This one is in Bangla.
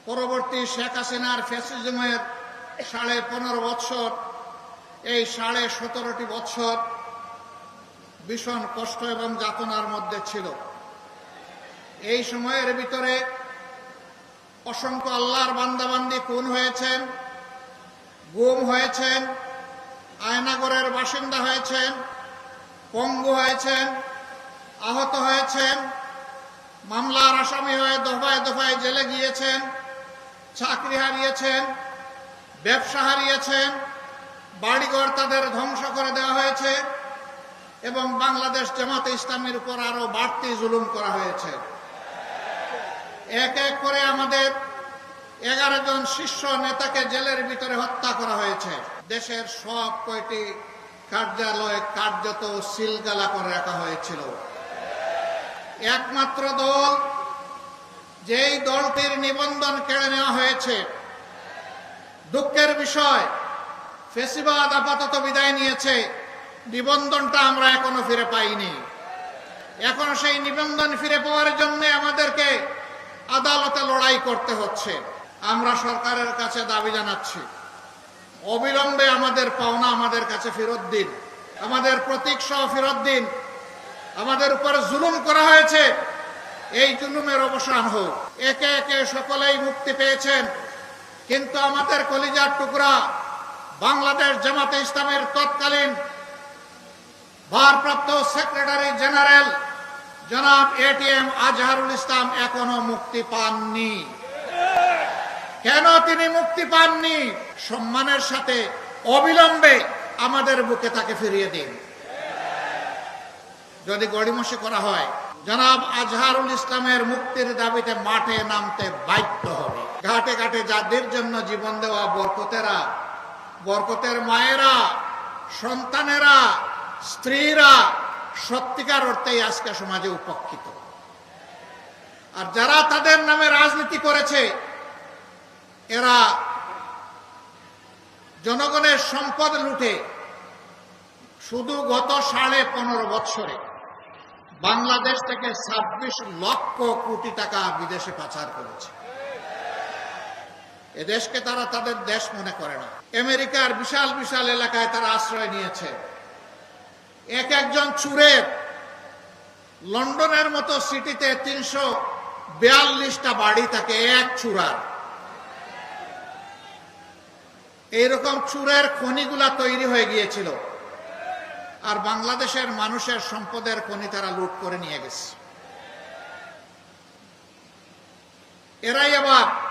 পরবর্তী শেখ হাসিনার ফ্যাসিজমের 15.5 বছর, এই 17.5 বছর ভীষণ কষ্ট এবং যাতনার মধ্যে ছিল। এই সময়ের ভিতরে অসংখ্য আল্লাহর বান্দাবান্দি খুন হয়েছেন, গুম হয়েছেন, আয়নাগরের বাসিন্দা হয়েছেন, পঙ্গু হয়েছেন, আহত হয়েছেন, মামলার আসামি হয়ে দফায় দফায় জেলে গিয়েছেন, চাকরি হারিয়েছেন, ব্যবসা হারিয়েছেন, বাড়িঘর তাদের ধ্বংস করে দেওয়া হয়েছে এবং বাংলাদেশ জামাতে ইসলামীর উপর আরো বাড়তি জুলুম করা হয়েছে। এক এক করে আমাদের 11 জন শীর্ষ নেতাকে জেলের ভিতরে হত্যা করা হয়েছে। দেশের সব কয়টি কার্যালয় কার্যত সিলগালা করে রাখা হয়েছিল। একমাত্র দল, যেই দলটির নিবন্ধন কেড়ে নেওয়া হয়েছে, দুঃখের বিষয় ফ্যাসিবাদ আপাতত বিদায় নিয়েছে, নিবন্ধনটা আমরা এখনো ফিরে পাইনি। এখনো সেই নিবন্ধন ফিরে পাওয়ার জন্য আমাদেরকে আদালতে লড়াই করতে হচ্ছে। আমরা সরকারের কাছে দাবি জানাচ্ছি, অবিলম্বে আমাদের পাওনা আমাদের কাছে ফেরত দিন, আমাদের প্রতীক সহ ফেরত দিন। আমাদের উপর জুলুম করা হয়েছে, এই জুলুমের অবসান হোক। একে একে সকলেই মুক্তি পেয়েছেন, কিন্তু আমাদের কলিজার টুকরা বাংলাদেশ জামাতে ইসলামের তৎকালীন ভারপ্রাপ্ত সেক্রেটারি জেনারেল জনাব এটিএম আজহারুল ইসলাম এখনো মুক্তি পাননি। কেন তিনি মুক্তি পাননি? সম্মানের সাথে অবিলম্বে আমাদের বুকে তাকে ফিরিয়ে দিন। যদি গড়িমসি করা হয়, জনাব আজহারুল ইসলামের মুক্তির দাবিতে মাঠে নামতে বাধ্য হবে। ঘাটে ঘাটে যাদের জন্য জীবন দেওয়া বরকতেরা, বরকতের মায়েরা, সন্তানেরা, স্ত্রীরা সত্যিকার অর্থেই আজকে সমাজে উপেক্ষিত। আর যারা তাদের নামে রাজনীতি করেছে, এরা জনগণের সম্পদ লুটে শুধু গত 15.5 বছরে বাংলাদেশ থেকে 26 লক্ষ কোটি টাকা বিদেশে পাচার করেছে। এদেশকে তারা তাদের দেশ মনে করে না। আমেরিকার বিশাল বিশাল এলাকায় তারা আশ্রয় নিয়েছে। এক একজন চুরের, লন্ডনের মতো সিটিতে 342টা বাড়ি থাকে এক চুরার। এইরকম চুরের খনিগুলা তৈরি হয়ে গিয়েছিল, আর বাংলাদেশের মানুষের সম্পদের খনি তারা লুট করে নিয়ে গেছে। এরাই আবার